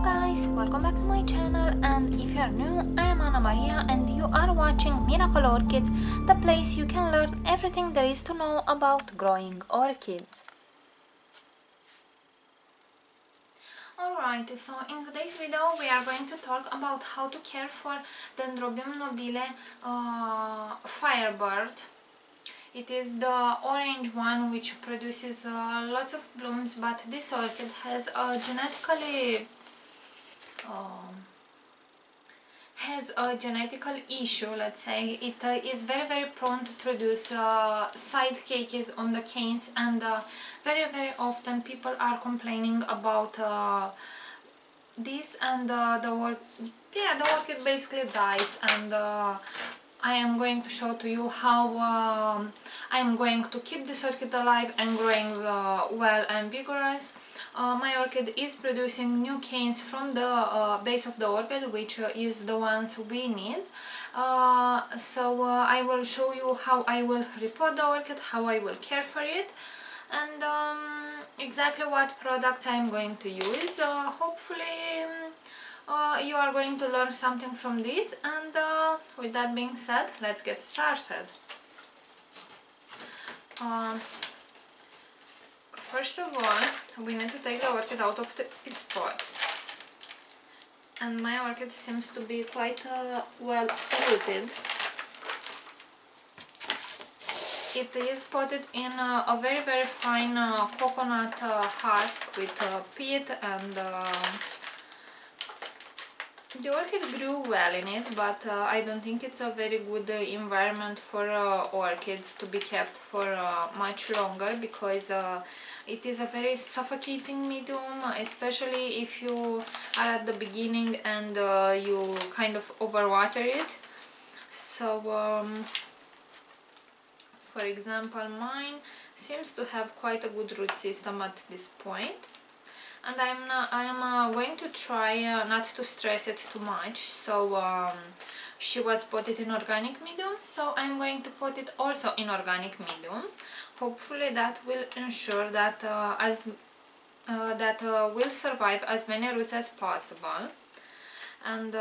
guys, welcome back to my channel, and if you are new, I am Anna Maria and you are watching Miracle Orchids, the place you can learn everything there is to know about growing orchids. Alright, so in today's video we are going to talk about how to care for Dendrobium Firebird. It is the orange one which produces lots of blooms, but this orchid has a genetical issue, let's say. It is very prone to produce side keikis on the canes, and very often people are complaining about this, and the orchid basically dies. And I am going to show to you how I am going to keep this orchid alive and growing well and vigorous. My orchid is producing new canes from the base of the orchid, which is the ones we need. So I will show you how I will repot the orchid, how I will care for it, and exactly what products I am going to use. Hopefully you are going to learn something from this, and with that being said, let's get started. First of all, we need to take the orchid out of its pot, and my orchid seems to be quite well rooted. It is potted in a very fine coconut husk with peat, and the orchid grew well in it, but I don't think it's a very good environment for orchids to be kept for much longer, because it is a very suffocating medium, especially if you are at the beginning and you kind of overwater it. So for example, mine seems to have quite a good root system at this point. And I am going to try not to stress it too much. So she was potted in organic medium, so I'm going to put it also in organic medium. Hopefully that will ensure that will survive as many roots as possible. And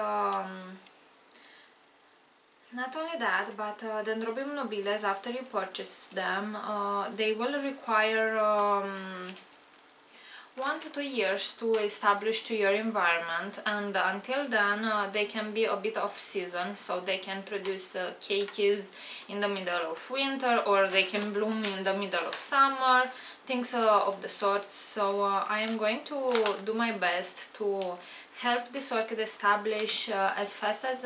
not only that, but Dendrobium nobiles, after you purchase them, they will require 1 to 2 years to establish to your environment, and until then they can be a bit off season, so they can produce keikis in the middle of winter, or they can bloom in the middle of summer, things of the sort. So I am going to do my best to help this orchid establish as fast as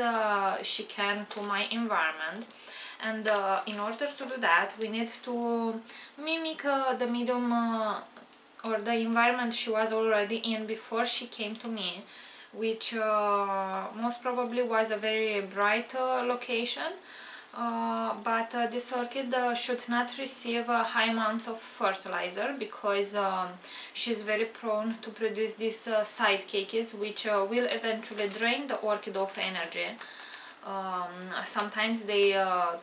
she can to my environment. And in order to do that, we need to mimic the medium or the environment she was already in before she came to me, which most probably was a very bright location. But this orchid should not receive high amounts of fertilizer, because she's very prone to produce these side keikis, which will eventually drain the orchid of energy. Sometimes they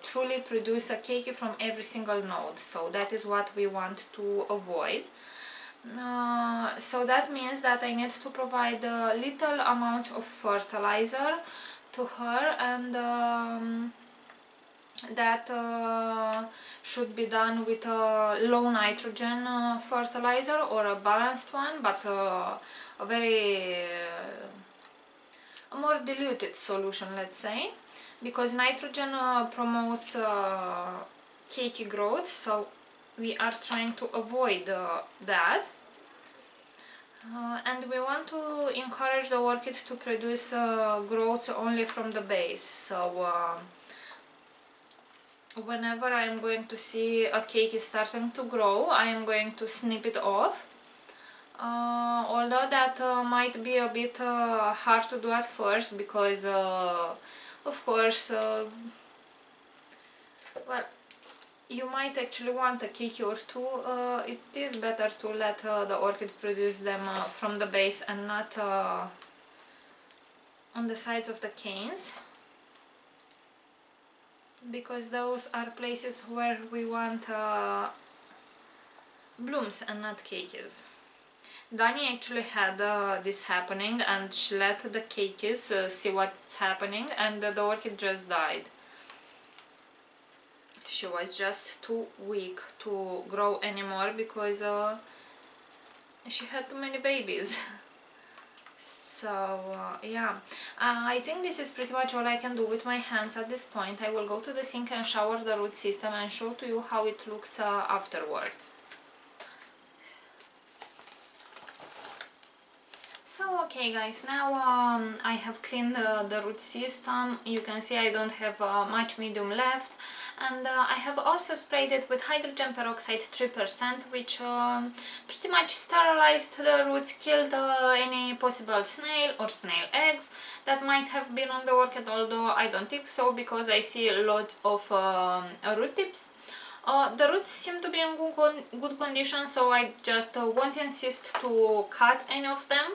truly produce a keiki from every single node, so that is what we want to avoid. So that means that I need to provide little amounts of fertilizer to her, and that should be done with a low nitrogen fertilizer, or a balanced one, but a more diluted solution, let's say, because nitrogen promotes keiki growth, so we are trying to avoid that. And we want to encourage the orchid to produce growth only from the base. So whenever I am going to see a keiki starting to grow, I am going to snip it off. Although that might be a bit hard to do at first, because of course, well, you might actually want a keiki or two. It is better to let the orchid produce them from the base and not on the sides of the canes, because those are places where we want blooms and not keikis. Dani actually had this happening, and she let the keikis see what's happening, and the orchid just died. She was just too weak to grow anymore because she had too many babies. So yeah, I think this is pretty much all I can do with my hands at this point. I will go to the sink and shower the root system and show to you how it looks afterwards. So okay guys, now I have cleaned the root system. You can see I don't have much medium left, and I have also sprayed it with hydrogen peroxide 3%, which pretty much sterilized the roots, killed any possible snail or snail eggs that might have been on the orchid, although I don't think so because I see lots of root tips. The roots seem to be in good condition, so I just won't insist to cut any of them.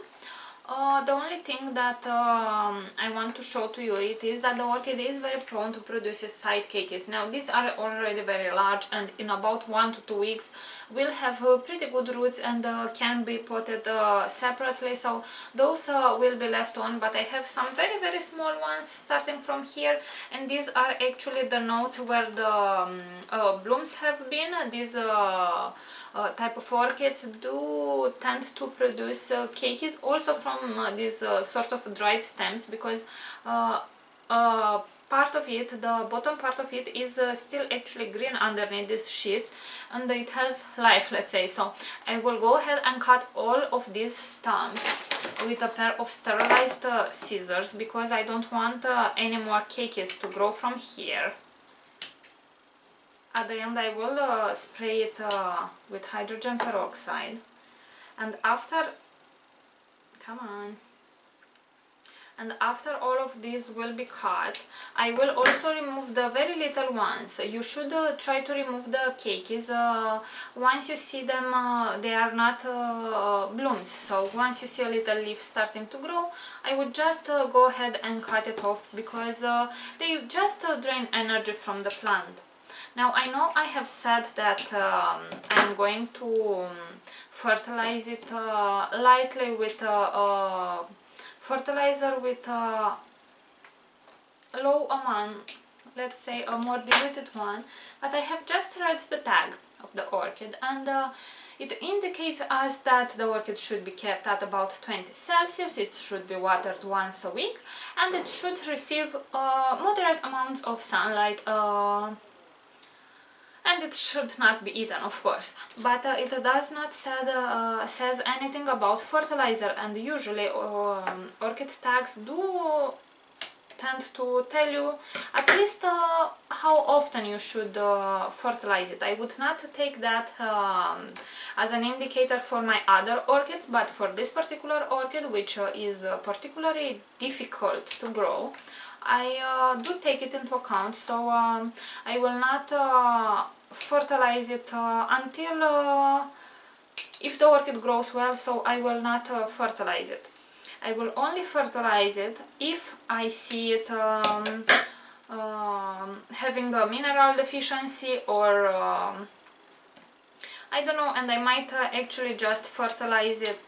The only thing that I want to show to you it is that the orchid is very prone to produce side keikis. Now these are already very large, and in about 1 to 2 weeks will have pretty good roots and can be potted separately, so those will be left on. But I have some very small ones starting from here, and these are actually the nodes where the blooms have been. These type of orchids do tend to produce keikis also from these sort of dried stems, because part of it, the bottom part of it, is still actually green underneath these sheets, and it has life, let's say. So I will go ahead and cut all of these stems with a pair of sterilized scissors, because I don't want any more keikis to grow from here. At the end I will spray it with hydrogen peroxide, and after, come on, and after all of these will be cut, I will also remove the very little ones. You should try to remove the keikis once you see them, they are not blooms. So once you see a little leaf starting to grow, I would just go ahead and cut it off, because they just drain energy from the plant. Now I know I have said that I'm going to fertilize it lightly with fertilizer with a low amount, let's say a more diluted one, but I have just read the tag of the orchid, and it indicates us that the orchid should be kept at about 20 Celsius, it should be watered once a week, and it should receive moderate amounts of sunlight, and it should not be eaten, of course. But it does not says anything about fertilizer, and usually orchid tags do tend to tell you at least how often you should fertilize it. I would not take that as an indicator for my other orchids, but for this particular orchid, which is particularly difficult to grow, I do take it into account. So I will not fertilize it until if the orchid grows well, so I will not fertilize it. I will only fertilize it if I see it having a mineral deficiency, or I don't know, and I might actually just fertilize it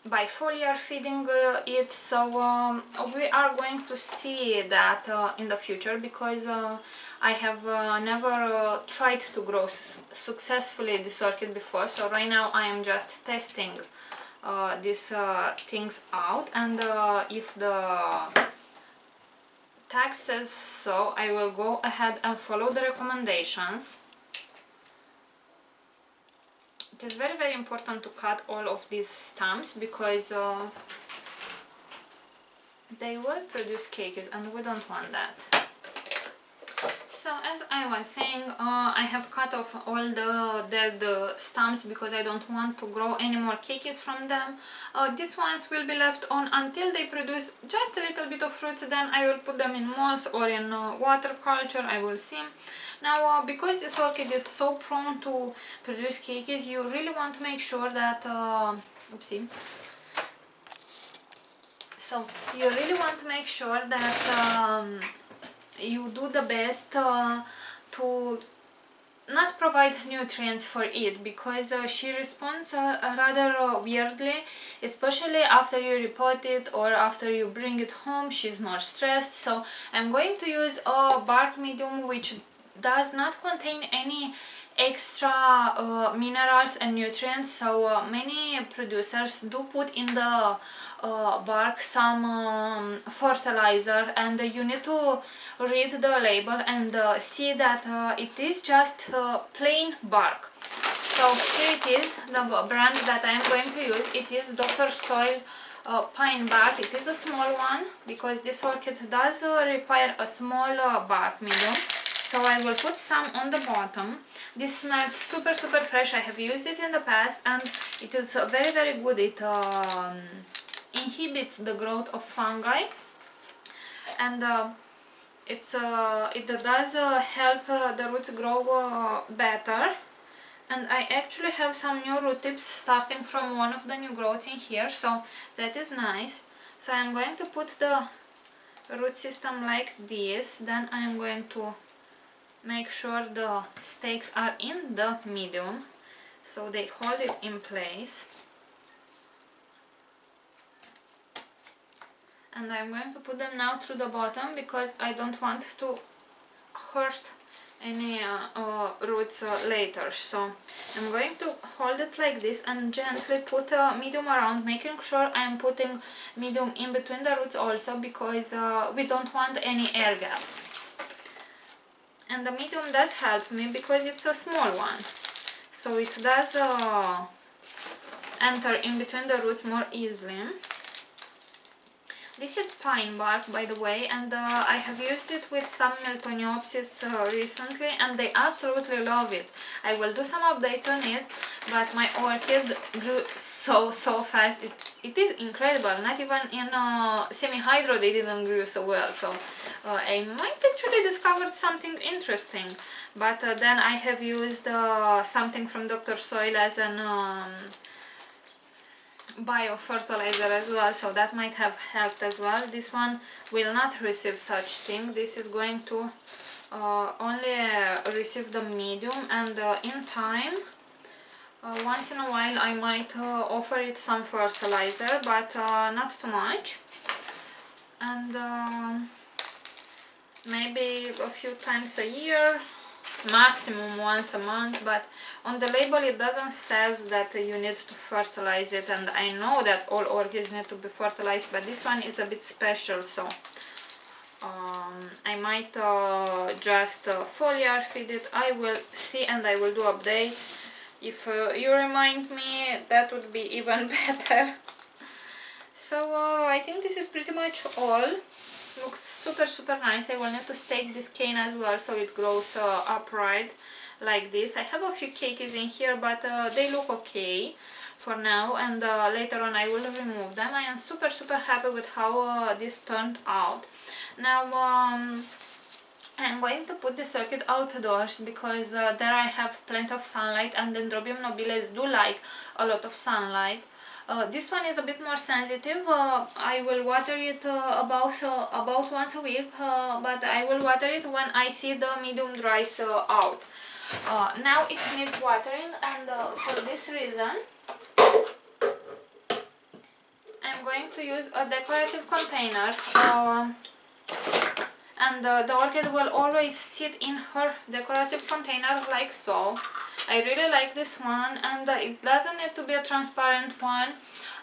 by foliar feeding it. So we are going to see that in the future, because I have never tried to grow successfully this orchid before. So right now I am just testing these things out, and if the tag says so, I will go ahead and follow the recommendations. It is very important to cut all of these stems, because they will produce keikis, and we don't want that. So as I was saying, I have cut off all the dead stems, because I don't want to grow any more keikis from them. These ones will be left on until they produce just a little bit of fruits. Then I will put them in moss or in water culture, I will see. Now because this orchid is so prone to produce keikis, you really want to make sure that oopsie. So you really want to make sure that you do the best to not provide nutrients for it, because she responds rather weirdly, especially after you repot it or after you bring it home. She's more stressed, so I'm going to use a bark medium which does not contain any extra minerals and nutrients. So many producers do put in the bark some fertilizer, and you need to read the label and see that it is just plain bark. So here it is, the brand that I am going to use. It is Dr. Soil pine bark. It is a small one because this orchid does require a small bark medium. So I will put some on the bottom. This smells super fresh. I have used it in the past and it is very good. It inhibits the growth of fungi, and it does help the roots grow better. And I actually have some new root tips starting from one of the new growths in here, so that is nice. So I'm going to put the root system like this. Then I'm going to make sure the stakes are in the medium so they hold it in place. And I'm going to put them now through the bottom because I don't want to hurt any roots later. So I'm going to hold it like this and gently put a medium around, making sure I'm putting medium in between the roots also, because we don't want any air gaps. And the medium does help me because it's a small one, so it does enter in between the roots more easily. This is pine bark, by the way, and I have used it with some Miltoniopsis recently, and they absolutely love it. I will do some updates on it, but my orchid grew so fast. It is incredible. Not even in semi-hydro they didn't grow so well, so I might actually discover something interesting. But then I have used something from Dr. Soil as an bio-fertilizer as well, so that might have helped as well. This one will not receive such thing. This is going to only receive the medium, and in time, once in a while I might offer it some fertilizer, but not too much, and maybe a few times a year, maximum once a month. But on the label it doesn't says that you need to fertilize it, and I know that all orchids need to be fertilized, but this one is a bit special, so I might just foliar feed it. I will see, and I will do updates. If you remind me, that would be even better. So I think this is pretty much all. Looks super nice. I will need to stake this cane as well so it grows upright like this. I have a few keikis in here, but they look okay for now, and later on I will remove them. I am super happy with how this turned out. Now I'm going to put this orchid outdoors because there I have plenty of sunlight, and Dendrobium nobiles do like a lot of sunlight. This one is a bit more sensitive. I will water it about once a week, but I will water it when I see the medium dries out. Now it needs watering, and for this reason I'm going to use a decorative container, and the orchid will always sit in her decorative container like so. I really like this one, and it doesn't need to be a transparent one.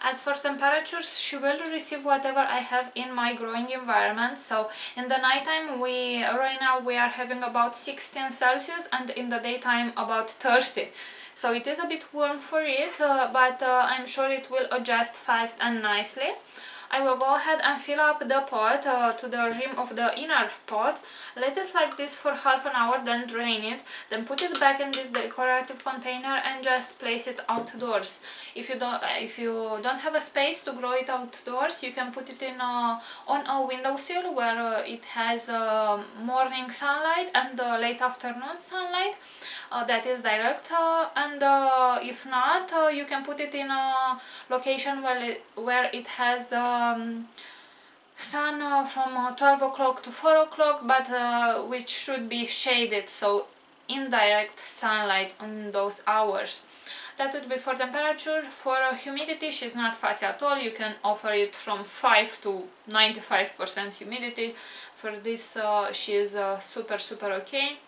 As for temperatures, she will receive whatever I have in my growing environment. So in the nighttime, right now we are having about 16 Celsius, and in the daytime about 30. So it is a bit warm for it, but I'm sure it will adjust fast and nicely. I will go ahead and fill up the pot to the rim of the inner pot, let it like this for half an hour, then drain it, then put it back in this decorative container and just place it outdoors. If you don't have a space to grow it outdoors, you can put it in on a windowsill where it has morning sunlight and late afternoon sunlight that is direct, and if not, you can put it in a location where it has sun from 12 o'clock to 4 o'clock, but which should be shaded, so indirect sunlight in those hours. That would be for temperature. For humidity, she's not fussy at all. You can offer it from 5 to 95% humidity. For this, she is super okay.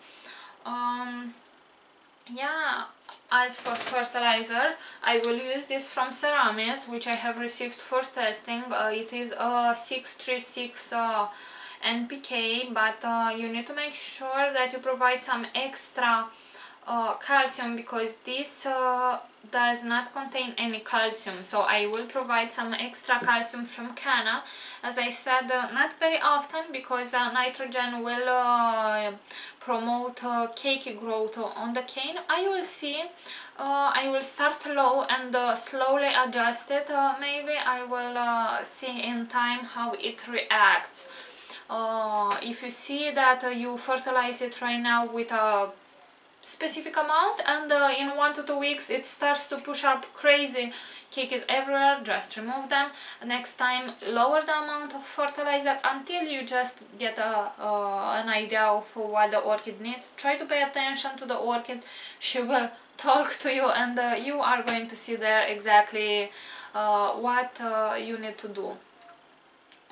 Yeah, as for fertilizer, I will use this from Celcius, which I have received for testing. It is a 636 NPK, but you need to make sure that you provide some extra calcium, because this does not contain any calcium. So I will provide some extra calcium from Canna, as I said, not very often, because nitrogen will promote keiki growth on the cane. I will see, I will start low and slowly adjust it. Maybe I will see in time how it reacts. If you see that you fertilize it right now with a specific amount, and in 1 to 2 weeks it starts to push up crazy keikis everywhere, just remove them. Next time lower the amount of fertilizer until you just get an idea of what the orchid needs. Try to pay attention to the orchid. She will talk to you, and you are going to see there exactly what you need to do.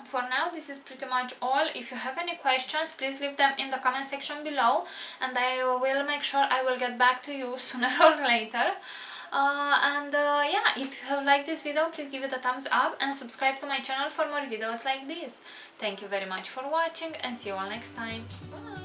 For now, this is pretty much all. If you have any questions, please leave them in the comment section below, and I will make sure I will get back to you sooner or later. Yeah, if you have liked this video, please give it a thumbs up and subscribe to my channel for more videos like this. Thank you very much for watching, and see you all next time. Bye!